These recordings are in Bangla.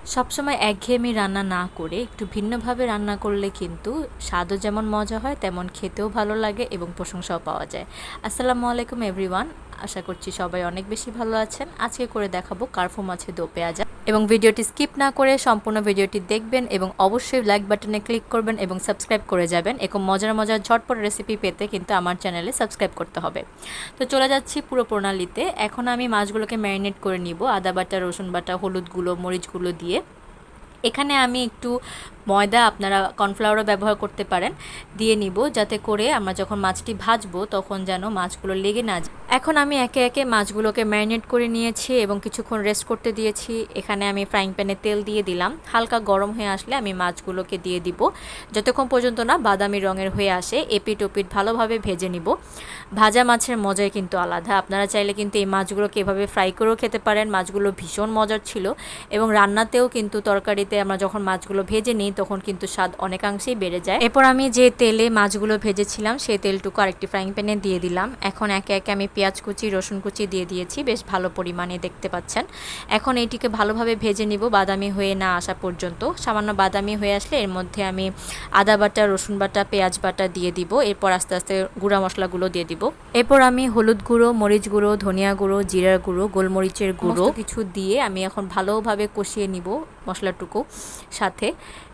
সবসময় একঘেয়েমি রান্না না করে একটু ভিন্নভাবে রান্না করলে কিন্তু স্বাদও যেমন মজা হয় তেমন খেতেও ভালো লাগে এবং প্রশংসাও পাওয়া যায়। আসসালামু আলাইকুম এভরিওয়ান, আশা করছি সবাই অনেক বেশি ভালো আছেন। আজকে করে দেখাবো কার্ফু মাছের দো পেঁয়াজা, এবং ভিডিওটি স্কিপ না করে সম্পূর্ণ ভিডিওটি দেখবেন এবং অবশ্যই লাইক বাটনে ক্লিক করবেন এবং সাবস্ক্রাইব করে যাবেন। এরকম মজার মজার ঝটপট রেসিপি পেতে কিন্তু আমার চ্যানেলে সাবস্ক্রাইব করতে হবে। তো চলে যাচ্ছি পুরো প্রণালীতে। এখন আমি মাছগুলোকে ম্যারিনেট করে নিব আদা বাটা, রসুন বাটা, হলুদ গুঁড়ো, মরিচ গুঁড়ো দিয়ে। এখানে আমি একটু ময়দা, আপনারা কর্নফ্লাওয়ারও ব্যবহার করতে পারেন, দিয়ে নিব, যাতে করে আমরা যখন মাছটি ভাজবো তখন যেন মাছগুলো লেগে না যায়। এখন আমি একে একে মাছগুলোকে ম্যারিনেট করে নিয়েছি এবং কিছুক্ষণ রেস্ট করতে দিয়েছি। এখানে আমি ফ্রাইং প্যানে তেল দিয়ে দিলাম। হালকা গরম হয়ে আসলে আমি মাছগুলোকে দিয়ে দিব, যতক্ষণ পর্যন্ত না বাদামি রঙের হয়ে আসে। এপিট ওপিট ভালোভাবে ভেজে নিব। ভাজা মাছের মজাই কিন্তু আলাদা। আপনারা চাইলে কিন্তু এই মাছগুলোকে এভাবে ফ্রাই করেও খেতে পারেন। মাছগুলো ভীষণ মজার ছিল এবং রান্নাতেও কিন্তু তরকারিতে আমরা যখন মাছগুলো ভেজে নিই তখন কিন্তু স্বাদ অনেকাংশেই বেড়ে যায়। এরপর আমি যে তেলে মাছগুলো ভেজেছিলাম সেই তেলটুকু আরেকটি ফ্রাইং প্যানে দিয়ে দিলাম। এখন একে একে আমি পেঁয়াজ কুচি, রসুন কুচি দিয়ে দিয়েছি, বেশ ভালো পরিমাণে দেখতে পাচ্ছেন। এখন এইটিকে ভালোভাবে ভেজে নিব বাদামি হয়ে না আসা পর্যন্ত। সামান্য বাদামি হয়ে আসলে এর মধ্যে আমি আদা বাটা, রসুন বাটা, পেঁয়াজ বাটা দিয়ে দিব। এরপর আস্তে আস্তে গুঁড়া মশলাগুলো দিয়ে দিব। এরপর আমি হলুদ গুঁড়ো, মরিচ গুঁড়ো, ধনিয়া গুঁড়ো, জিরার গুঁড়ো, গোলমরিচের গুঁড়ো কিছু দিয়ে আমি এখন ভালোভাবে কষিয়ে নিব মশলাটুকু সাথে।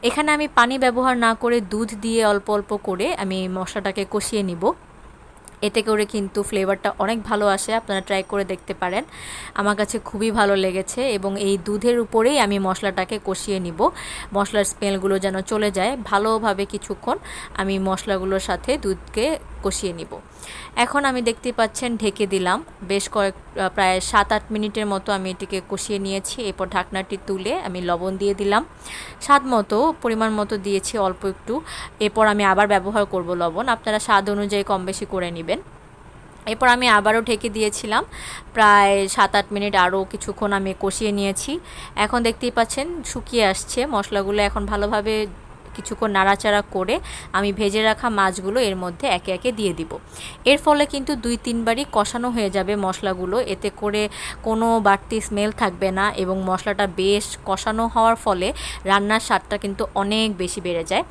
এখানে আমি পানি ব্যবহার না করে দুধ দিয়ে অল্প অল্প করে আমি মশলাটাকে কষিয়ে নিব। এতে করে কিন্তু ফ্লেভারটা অনেক ভালো আসে, আপনারা ট্রাই করে দেখতে পারেন। আমার কাছে খুবই ভালো লেগেছে এবং এই দুধের উপরেই আমি মশলাটাকে কষিয়ে নিব। মশলার স্মেলগুলো যেন চলে যায়। ভালোভাবে কিছুক্ষণ আমি মশলাগুলোর সাথে দুধকে কষিয়ে নিব। এখন আমি দেখতে পাচ্ছেন ঢেকে দিলাম। বেশ প্রায় 7-8 মিনিটের মতো আমি এটিকে কষিয়ে নিয়েছি। এরপর ঢাকনাটি তুলে আমি লবণ দিয়ে দিলাম, স্বাদ মতো, পরিমাণ মতো দিয়েছি অল্প একটু। এরপর আমি আবার ব্যবহার করব লবণ, আপনারা স্বাদ অনুযায়ী কম বেশি করে নেবেন। এরপর আমি আবারও ঢেকে দিয়েছিলাম প্রায় 7-8 মিনিট, আরও কিছুক্ষণ আমি কষিয়ে নিয়েছি। এখন দেখতেই পাচ্ছেন শুকিয়ে আসছে মশলাগুলো। এখন ভালোভাবে কিছুক্ষণ নাড়াচাড়া করে আমি ভেজে রাখা মাছগুলো এর মধ্যে একে একে দিয়ে দিব। এর ফলে কিন্তু 2-3 বারই কষানো হয়ে যাবে মশলাগুলো। এতে করে কোনো বাড়তি স্মেল থাকবে না এবং মশলাটা বেশ কষানো হওয়ার ফলে রান্নার স্বাদটা কিন্তু অনেক বেশি বেড়ে যায়।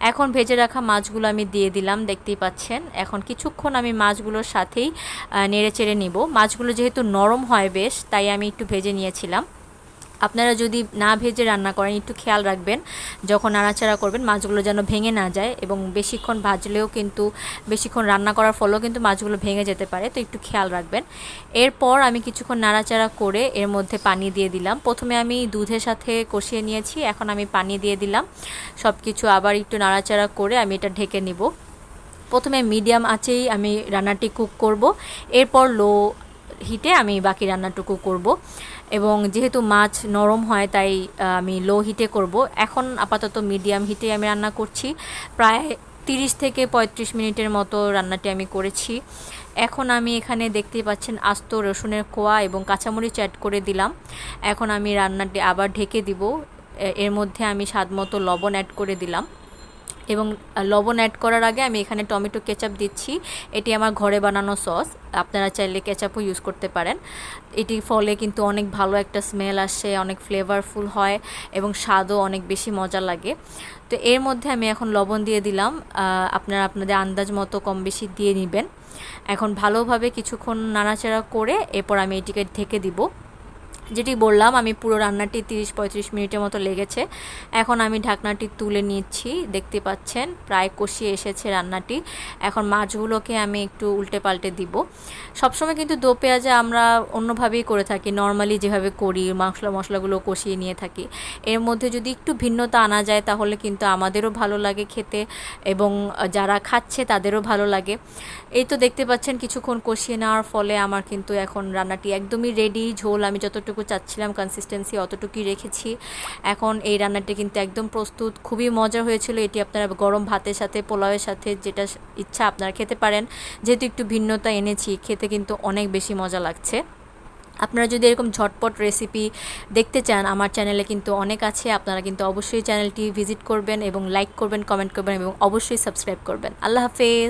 এখন ভেজে রাখা মাছগুলো আমি দিয়ে দিলাম, দেখতেই পাচ্ছেন। এখন কিছুক্ষণ আমি মাছগুলোর সাথেই নেড়ে চেড়ে নিব। মাছগুলো যেহেতু নরম হয় বেশ, তাই আমি একটু ভেজে নিয়েছিলাম। আপনারা যদি না ভেজে রান্না করেন একটু খেয়াল রাখবেন যখন নাড়াচাড়া করবেন মাছগুলো যেন ভেঙে না যায়, এবং বেশিক্ষণ ভাজলেও কিন্তু, বেশিক্ষণ রান্না করার ফলেও কিন্তু মাছগুলো ভেঙে যেতে পারে, তো একটু খেয়াল রাখবেন। এরপর আমি কিছুক্ষণ নাড়াচাড়া করে এর মধ্যে পানি দিয়ে দিলাম। প্রথমে আমি দুধের সাথে কষিয়ে নিয়েছি, এখন আমি পানি দিয়ে দিলাম। সব কিছু আবার একটু নাড়াচাড়া করে আমি এটা ঢেকে নিব। প্রথমে মিডিয়াম আঁচেই আমি রান্নাটি কুক করব, এরপর লো হিটে আমি বাকি রান্নাটুকু করব। এবং যেহেতু মাছ নরম হয় তাই আমি লো হিটে করব। এখন আপাতত মিডিয়াম হিটে আমি রান্না করছি। প্রায় 30 থেকে 35 মিনিটের মতো রান্নাটি আমি করেছি। এখন আমি এখানে দেখতেই পাচ্ছেন আস্ত রসুনের কোয়া এবং কাঁচামরিচ অ্যাড করে দিলাম। এখন আমি রান্নাটি আবার ঢেকে দিব। এর মধ্যে আমি স্বাদমতো লবণ অ্যাড করে দিলাম এবং লবণ অ্যাড করার আগে আমি এখানে টমেটো কেচাপ দিচ্ছি। এটি আমার ঘরে বানানো সস, আপনারা চাইলে কেচাপও ইউজ করতে পারেন। এটির ফলে কিন্তু অনেক ভালো একটা স্মেল আসে, অনেক ফ্লেভারফুল হয় এবং স্বাদও অনেক বেশি মজা লাগে। তো এর মধ্যে আমি এখন লবণ দিয়ে দিলাম, আপনারা আপনাদের আন্দাজ মতো কম বেশি দিয়ে নেবেন। এখন ভালোভাবে কিছুক্ষণ নাড়াচাড়া করে এরপর আমি এটিকে ঢেকে দিব। যেটি বললাম আমি পুরো রান্নাটি 30-35 মিনিটের মতো লেগেছে। এখন আমি ঢাকনাটি তুলে নিচ্ছি, দেখতে পাচ্ছেন প্রায় কষিয়ে এসেছে রান্নাটি। এখন মাছগুলোকে আমি একটু উল্টে পাল্টে দিব। সবসময় কিন্তু দো পেঁয়াজা আমরা অন্যভাবেই করে থাকি, নর্মালি যেভাবে করি মশলাগুলো কষিয়ে নিয়ে থাকি। এর মধ্যে যদি একটু ভিন্নতা আনা যায় তাহলে কিন্তু আমাদেরও ভালো লাগে খেতে এবং যারা খাচ্ছে তাদেরও ভালো লাগে। এই তো দেখতে পাচ্ছেন কিছুক্ষণ কষিয়ে নেওয়ার ফলে আমার কিন্তু এখন রান্নাটি একদমই রেডি। ঝোল আমি যতটুকু চাচ্ছিলাম কনসিস্টেন্সি অতটুকুই রেখেছি। এখন এই রান্নাটি কিন্তু একদম প্রস্তুত। খুবই মজা হয়েছিল। এটি আপনারা গরম ভাতের সাথে, পোলাওয়ের সাথে, যেটা ইচ্ছা আপনারা খেতে পারেন। যেহেতু একটু ভিন্নতা এনেছি, খেতে কিন্তু অনেক বেশি মজা লাগছে। আপনারা যদি এরকম ঝটপট রেসিপি দেখতে চান আমার চ্যানেলে কিন্তু অনেক আছে, আপনারা কিন্তু অবশ্যই চ্যানেলটি ভিজিট করবেন এবং লাইক করবেন, কমেন্ট করবেন এবং অবশ্যই সাবস্ক্রাইব করবেন। আল্লাহ হাফেজ।